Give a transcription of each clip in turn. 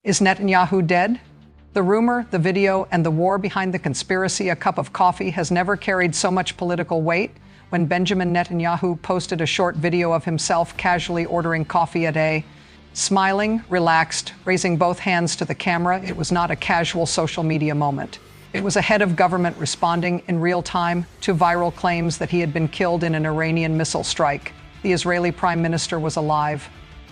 Is Netanyahu dead? The rumor, the video, and the war behind the conspiracy, a cup of coffee, has never carried so much political weight. When Benjamin Netanyahu posted a short video of himself casually ordering coffee at a smiling, relaxed, raising both hands to the camera, it was not a casual social media moment. It was a head of government responding in real time to viral claims that he had been killed in an Iranian missile strike. The Israeli prime minister was alive.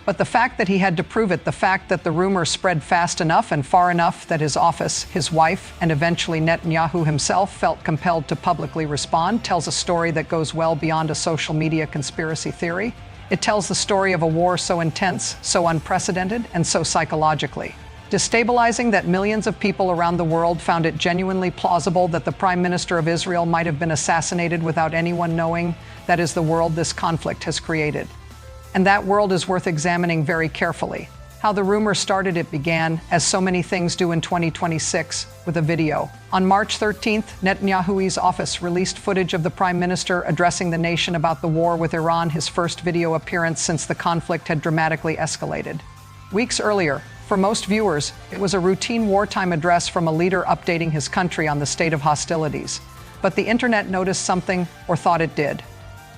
But the fact that he had to prove it, the fact that the rumor spread fast enough and far enough that his office, his wife, and eventually Netanyahu himself felt compelled to publicly respond, tells a story that goes well beyond a social media conspiracy theory. It tells the story of a war so intense, so unprecedented, and so psychologically destabilizing that millions of people around the world found it genuinely plausible that the Prime Minister of Israel might have been assassinated without anyone knowing. That is the world this conflict has created. And that world is worth examining very carefully. How the rumor started, it began, as so many things do in 2026, with a video. On March 13th, Netanyahu's office released footage of the Prime Minister addressing the nation about the war with Iran, his first video appearance since the conflict had dramatically escalated. Weeks earlier, for most viewers, it was a routine wartime address from a leader updating his country on the state of hostilities. But the internet noticed something, or thought it did.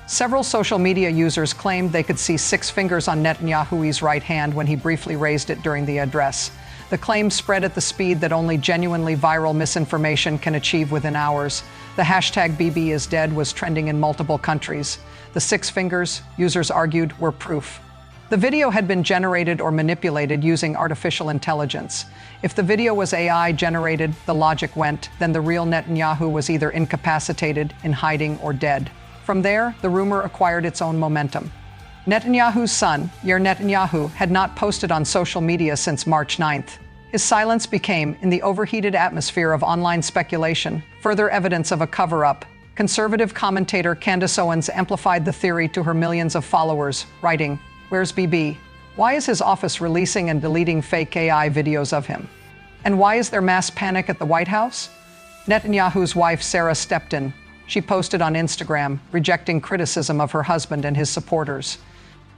Several social media users claimed they could see 6 fingers on Netanyahu's right hand when he briefly raised it during the address. The claim spread at the speed that only genuinely viral misinformation can achieve within hours. The hashtag #BBIsDead was trending in multiple countries. The 6 fingers, users argued, were proof. The video had been generated or manipulated using artificial intelligence. If the video was AI generated, the logic went, then the real Netanyahu was either incapacitated, in hiding, or dead. From there, the rumor acquired its own momentum. Netanyahu's son, Yair Netanyahu, had not posted on social media since March 9th. His silence became, in the overheated atmosphere of online speculation, further evidence of a cover-up. Conservative commentator Candace Owens amplified the theory to her millions of followers, writing, "Where's BB? Why is his office releasing and deleting fake AI videos of him? And why is there mass panic at the White House?" Netanyahu's wife, Sarah, stepped in. She posted on Instagram, rejecting criticism of her husband and his supporters,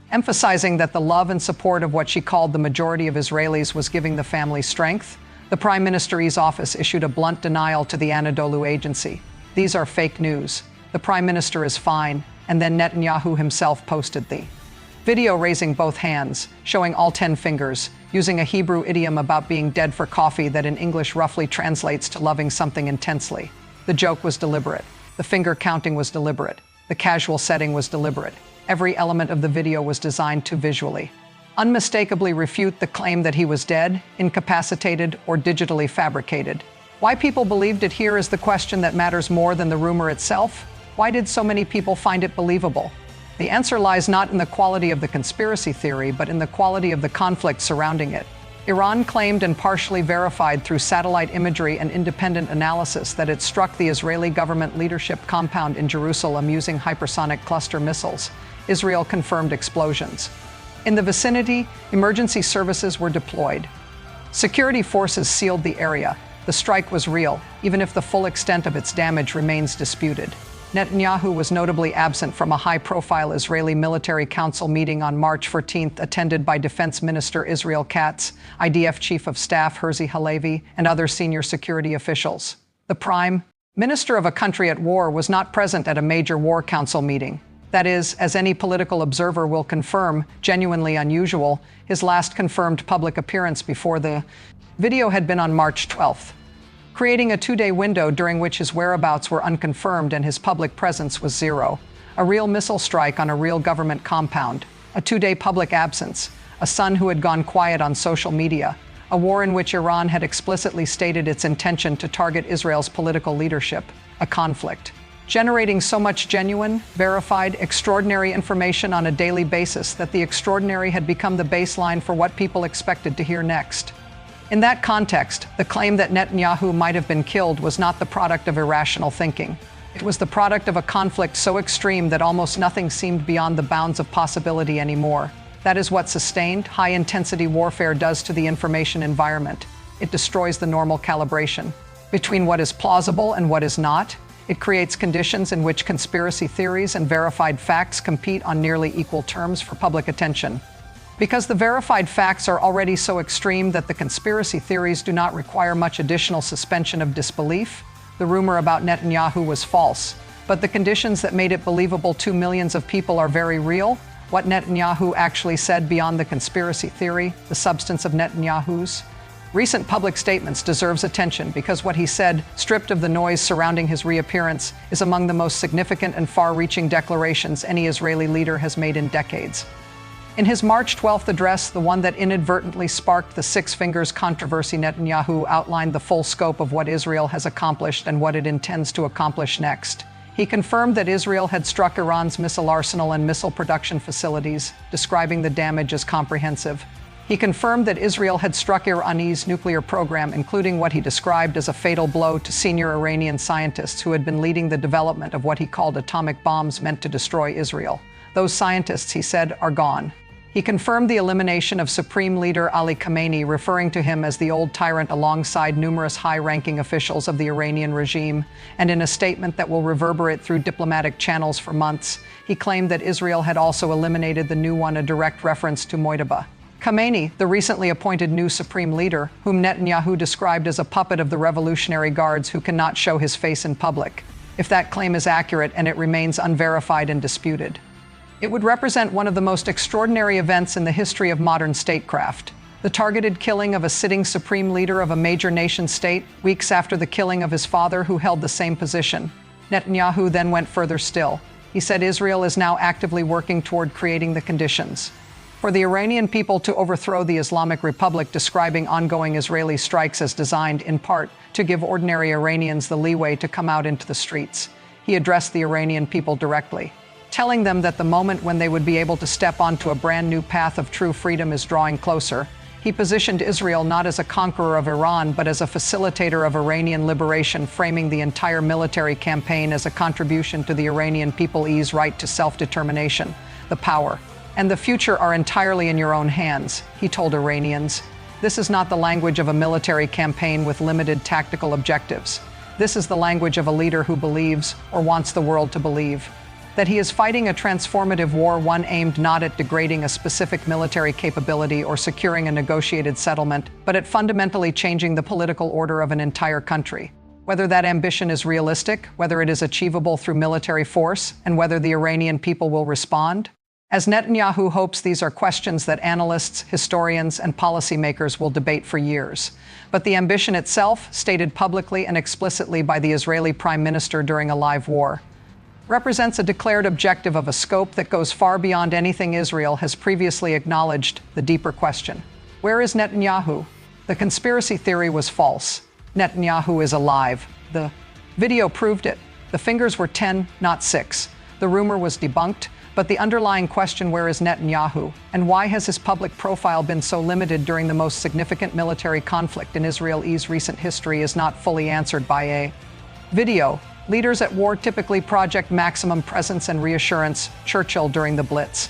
emphasizing that the love and support of what she called the majority of Israelis was giving the family strength. The Prime Minister's office issued a blunt denial to the Anadolu agency. "These are fake news. The Prime Minister is fine." And then Netanyahu himself posted the video raising both hands, showing all 10 fingers, using a Hebrew idiom about being dead for coffee that in English roughly translates to loving something intensely. The joke was deliberate. The finger counting was deliberate. The casual setting was deliberate. Every element of the video was designed to visually, unmistakably refute the claim that he was dead, incapacitated, or digitally fabricated. Why people believed it here is the question that matters more than the rumor itself. Why did so many people find it believable? The answer lies not in the quality of the conspiracy theory, but in the quality of the conflict surrounding it. Iran claimed and partially verified through satellite imagery and independent analysis that it struck the Israeli government leadership compound in Jerusalem using hypersonic cluster missiles. Israel confirmed explosions. In the vicinity, emergency services were deployed. Security forces sealed the area. The strike was real, even if the full extent of its damage remains disputed. Netanyahu was notably absent from a high-profile Israeli military council meeting on March 14th, attended by Defense Minister Israel Katz, IDF Chief of Staff Herzi Halevi, and other senior security officials. The Prime Minister of a country at war was not present at a major war council meeting. That is, as any political observer will confirm, genuinely unusual. His last confirmed public appearance before the video had been on March 12th. Creating a 2-day window during which his whereabouts were unconfirmed and his public presence was zero. A real missile strike on a real government compound. A 2-day public absence. A son who had gone quiet on social media. A war in which Iran had explicitly stated its intention to target Israel's political leadership. A conflict generating so much genuine, verified, extraordinary information on a daily basis that the extraordinary had become the baseline for what people expected to hear next. In that context, the claim that Netanyahu might have been killed was not the product of irrational thinking. It was the product of a conflict so extreme that almost nothing seemed beyond the bounds of possibility anymore. That is what sustained, high-intensity warfare does to the information environment. It destroys the normal calibration between what is plausible and what is not. It creates conditions in which conspiracy theories and verified facts compete on nearly equal terms for public attention. Because the verified facts are already so extreme that the conspiracy theories do not require much additional suspension of disbelief, the rumor about Netanyahu was false. But the conditions that made it believable to millions of people are very real. What Netanyahu actually said beyond the conspiracy theory, the substance of Netanyahu's recent public statements deserves attention because what he said, stripped of the noise surrounding his reappearance, is among the most significant and far-reaching declarations any Israeli leader has made in decades. In his March 12th address, the one that inadvertently sparked the Six Fingers controversy, Netanyahu outlined the full scope of what Israel has accomplished and what it intends to accomplish next. He confirmed that Israel had struck Iran's missile arsenal and missile production facilities, describing the damage as comprehensive. He confirmed that Israel had struck Iran's nuclear program, including what he described as a fatal blow to senior Iranian scientists who had been leading the development of what he called atomic bombs meant to destroy Israel. Those scientists, he said, are gone. He confirmed the elimination of Supreme Leader Ali Khamenei, referring to him as the old tyrant alongside numerous high-ranking officials of the Iranian regime, and in a statement that will reverberate through diplomatic channels for months, he claimed that Israel had also eliminated the new one, a direct reference to Mojtaba. Khamenei, the recently appointed new supreme leader, whom Netanyahu described as a puppet of the Revolutionary Guards who cannot show his face in public, if that claim is accurate and it remains unverified and disputed. It would represent one of the most extraordinary events in the history of modern statecraft. The targeted killing of a sitting supreme leader of a major nation state, weeks after the killing of his father who held the same position. Netanyahu then went further still. He said Israel is now actively working toward creating the conditions for the Iranian people to overthrow the Islamic Republic, describing ongoing Israeli strikes as designed, in part, to give ordinary Iranians the leeway to come out into the streets. He addressed the Iranian people directly, telling them that the moment when they would be able to step onto a brand new path of true freedom is drawing closer. He positioned Israel not as a conqueror of Iran, but as a facilitator of Iranian liberation, framing the entire military campaign as a contribution to the Iranian people's right to self-determination. The power and the future are entirely in your own hands, he told Iranians. This is not the language of a military campaign with limited tactical objectives. This is the language of a leader who believes, or wants the world to believe, that he is fighting a transformative war, one aimed not at degrading a specific military capability or securing a negotiated settlement, but at fundamentally changing the political order of an entire country. Whether that ambition is realistic, whether it is achievable through military force, and whether the Iranian people will respond? As Netanyahu hopes, these are questions that analysts, historians, and policymakers will debate for years. But the ambition itself, stated publicly and explicitly by the Israeli Prime Minister during a live war, represents a declared objective of a scope that goes far beyond anything Israel has previously acknowledged. The deeper question: where is Netanyahu? The conspiracy theory was false. Netanyahu is alive. The video proved it. The fingers were 10, not 6. The rumor was debunked, but the underlying question, where is Netanyahu, and why has his public profile been so limited during the most significant military conflict in Israel's recent history, is not fully answered by a video. Leaders at war typically project maximum presence and reassurance. Churchill during the Blitz,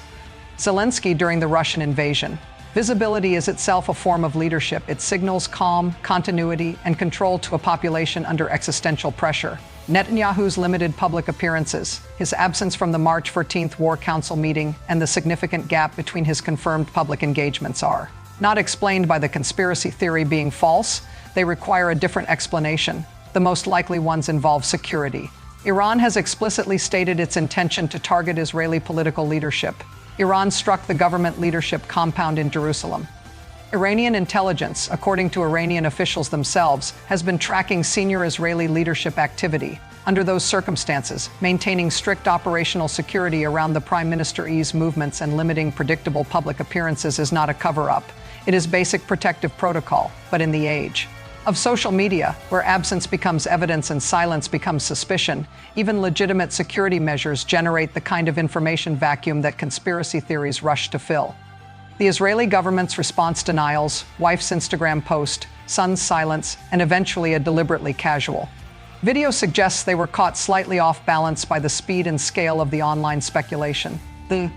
Zelensky during the Russian invasion. Visibility is itself a form of leadership. It signals calm, continuity, and control to a population under existential pressure. Netanyahu's limited public appearances, his absence from the March 14th War Council meeting, and the significant gap between his confirmed public engagements are not explained by the conspiracy theory being false. They require a different explanation. The most likely ones involve security. Iran has explicitly stated its intention to target Israeli political leadership. Iran struck the government leadership compound in Jerusalem. Iranian intelligence, according to Iranian officials themselves, has been tracking senior Israeli leadership activity. Under those circumstances, maintaining strict operational security around the Prime Minister's movements and limiting predictable public appearances is not a cover-up. It is basic protective protocol. But in the age of social media, where absence becomes evidence and silence becomes suspicion, even legitimate security measures generate the kind of information vacuum that conspiracy theories rush to fill. The Israeli government's response: denials, wife's Instagram post, son's silence, and eventually a deliberately casual video suggests they were caught slightly off balance by the speed and scale of the online speculation. The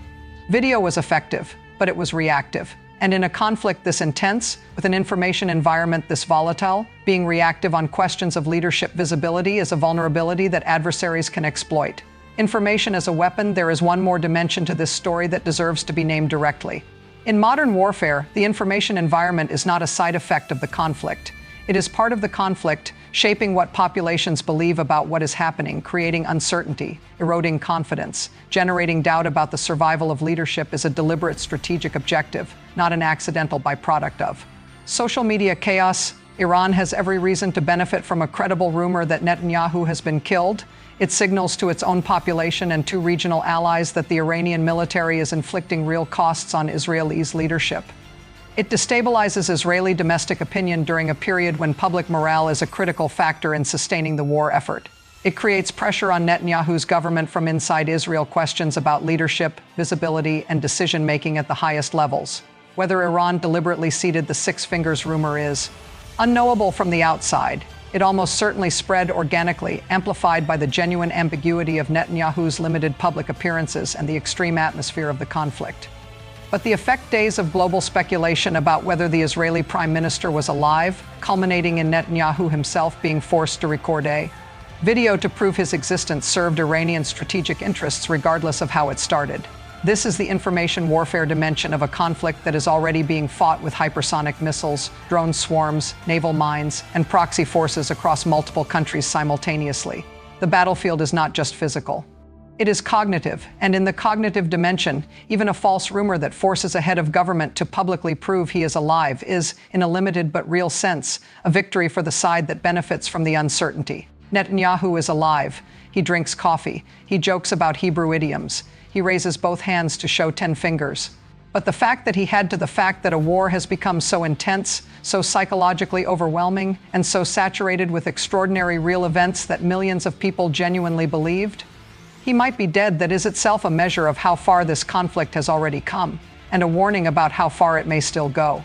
video was effective, but it was reactive. And in a conflict this intense, with an information environment this volatile, being reactive on questions of leadership visibility is a vulnerability that adversaries can exploit. Information as a weapon. There is one more dimension to this story that deserves to be named directly. In modern warfare, the information environment is not a side effect of the conflict. It is part of the conflict, shaping what populations believe about what is happening, creating uncertainty, eroding confidence. Generating doubt about the survival of leadership is a deliberate strategic objective, not an accidental byproduct of social media chaos. Iran has every reason to benefit from a credible rumor that Netanyahu has been killed. It signals to its own population and two regional allies that the Iranian military is inflicting real costs on Israel's leadership. It destabilizes Israeli domestic opinion during a period when public morale is a critical factor in sustaining the war effort. It creates pressure on Netanyahu's government from inside Israel, questions about leadership, visibility, and decision-making at the highest levels. Whether Iran deliberately seeded the Six Fingers rumor is unknowable from the outside. It almost certainly spread organically, amplified by the genuine ambiguity of Netanyahu's limited public appearances and the extreme atmosphere of the conflict. But the effect days of global speculation about whether the Israeli prime minister was alive, culminating in Netanyahu himself being forced to record a video to prove his existence, served Iranian strategic interests regardless of how it started. This is the information warfare dimension of a conflict that is already being fought with hypersonic missiles, drone swarms, naval mines, and proxy forces across multiple countries simultaneously. The battlefield is not just physical. It is cognitive, and in the cognitive dimension, even a false rumor that forces a head of government to publicly prove he is alive is, in a limited but real sense, a victory for the side that benefits from the uncertainty. Netanyahu is alive. He drinks coffee. He jokes about Hebrew idioms. He raises both hands to show 10 fingers. But the fact that he had to the fact that a war has become so intense, so psychologically overwhelming, and so saturated with extraordinary real events that millions of people genuinely believed, he might be dead, that is itself a measure of how far this conflict has already come, and a warning about how far it may still go.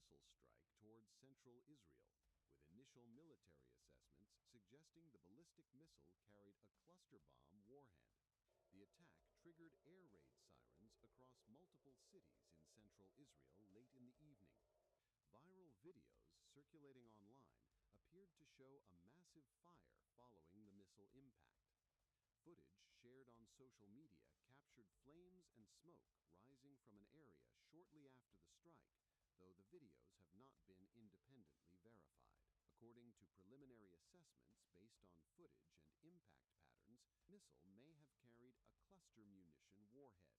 missile strike towards central Israel, with initial military assessments suggesting the ballistic missile carried a cluster bomb warhead. The attack triggered air raid sirens across multiple cities in central Israel late in the evening. Viral videos circulating online appeared to show a massive fire following the missile impact. Footage shared on social media captured flames and smoke rising from an area shortly after the strike, though the videos have not been independently verified. According to preliminary assessments based on footage and impact patterns, the missile may have carried a cluster munition warhead.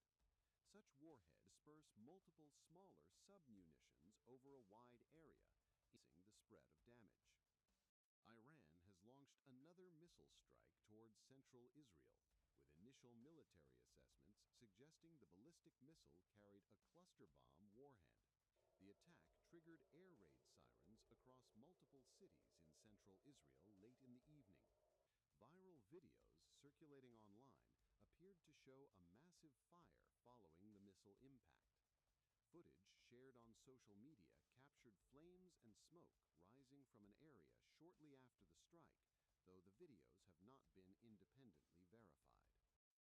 Such warheads disperse multiple smaller sub-munitions over a wide area, increasing the spread of damage. Iran has launched another missile strike towards central Israel, with initial military assessments suggesting the ballistic missile carried a cluster bomb warhead. The attack triggered air raid sirens across multiple cities in central Israel late in the evening. Viral videos circulating online appeared to show a massive fire following the missile impact. Footage shared on social media captured flames and smoke rising from an area shortly after the strike, though the videos have not been independently verified.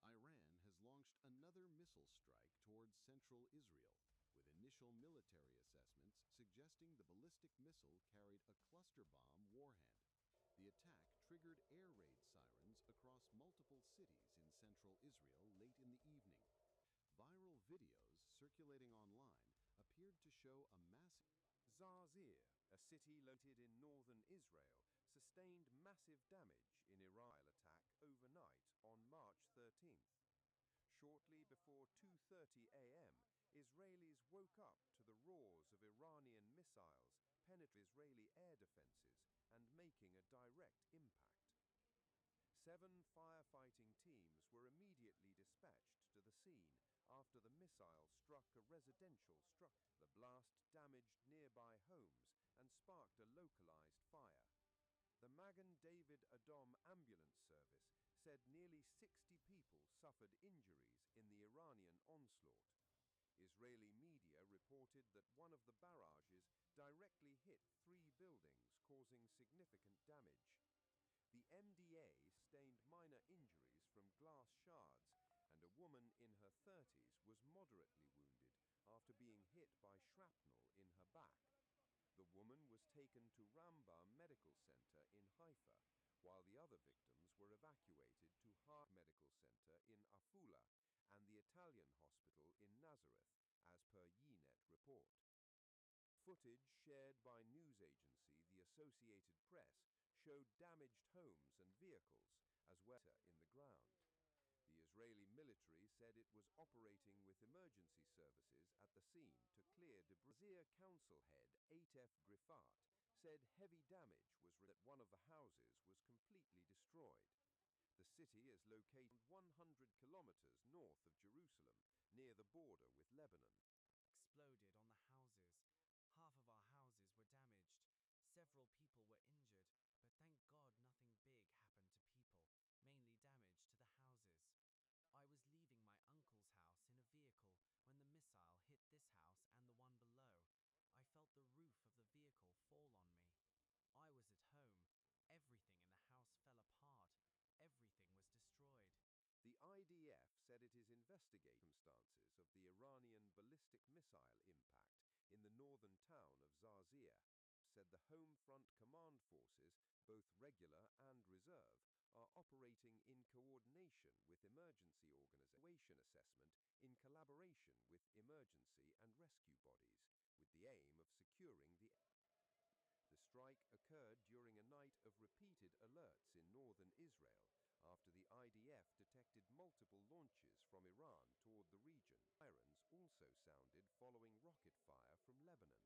Iran has launched another missile strike towards central Israel, with initial military assessments suggesting the ballistic missile carried a cluster bomb warhead. The attack triggered air raid sirens across multiple cities in central Israel late in the evening. Viral videos circulating online appeared to show a massive Zarzir, a city located in northern Israel, sustained massive damage in Iran attack overnight on March 13th. Shortly before 2:30 a.m., Israelis woke up to the roars of Iranian missiles penetrating Israeli air defenses and making a direct impact. 7 firefighting teams were immediately dispatched to the scene after the missile struck a residential structure. The blast damaged nearby homes and sparked a localized fire. The Magen David Adom ambulance service said nearly 60 people suffered injuries in the Iranian onslaught. Israeli media reported that one of the barrages directly hit 3 buildings, causing significant damage. The MDA sustained minor injuries from glass shards, and a woman in her 30s was moderately wounded after being hit by shrapnel in her back. The woman was taken to Rambam Medical Center in Haifa, while the other victims were evacuated to Hart Medical Center in Afula and the Italian hospital in Nazareth, as per Ynet report. Footage shared by news agency the Associated Press showed damaged homes and vehicles, as well as in the ground. The Israeli military said it was operating with emergency services at the scene to clear debris. Zarzir Council head Atef Grifat said heavy damage was that one of the houses was completely destroyed. The city is located 100 kilometers north of Jerusalem, near the border with Lebanon. Exploded on the houses. Half of our houses were damaged. Several people were injured, but thank God nothing big happened to people, mainly damage to the houses. I was leaving my uncle's house in a vehicle when the missile hit this house and the one below. I felt the roof of the vehicle fall on me. I was at home. Everything in the house fell apart. Everything was destroyed. The IDF said it is investigating circumstances of the Iranian ballistic missile impact in the northern town of Zarzir. Said the Home Front Command Forces, both regular and reserve, are operating in coordination with emergency organization assessment in collaboration with emergency and rescue bodies, with the aim of securing the. The strike occurred during a night of repeated alerts in northern Israel after the IDF detected multiple launches from Iran toward the region. Sirens also sounded following rocket fire from Lebanon.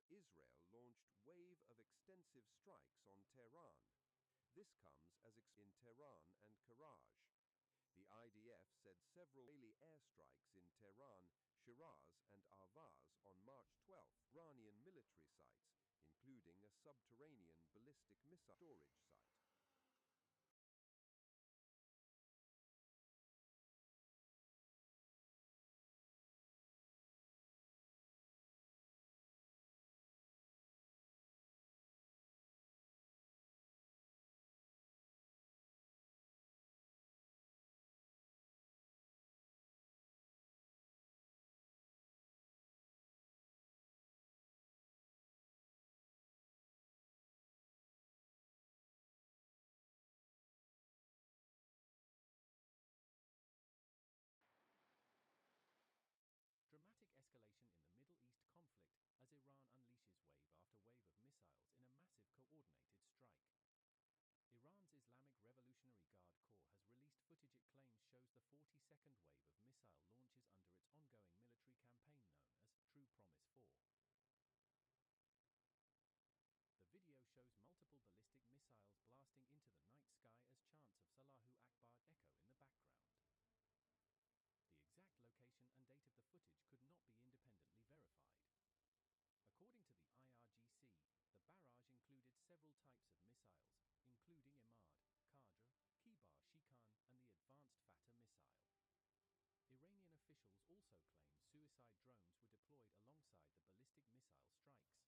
Israel launched wave of extensive massive strikes on Tehran. This comes as in Tehran and Karaj. The IDF said several daily airstrikes in Tehran, Shiraz, and Ahvaz on March 12th, Iranian military sites, including a subterranean ballistic missile storage site. Dramatic escalation in the Middle East conflict as Iran unleashes wave after wave of missiles in a massive coordinated strike. Iran's Islamic Revolutionary Guard Corps has released footage it claims shows the 42nd wave of missile launches under its ongoing military campaign known as True Promise 4. The video shows multiple ballistic missiles blasting into the night sky as chants of Allahu Akbar echo in the background. The exact location and date of the footage could not be independently verified. According to the IRGC, the barrage included several types of missiles, including Imad, Qadr, Kibar Shikan, and the advanced Fatah missile. Iranian officials also claim suicide drones were deployed alongside the ballistic missile strikes.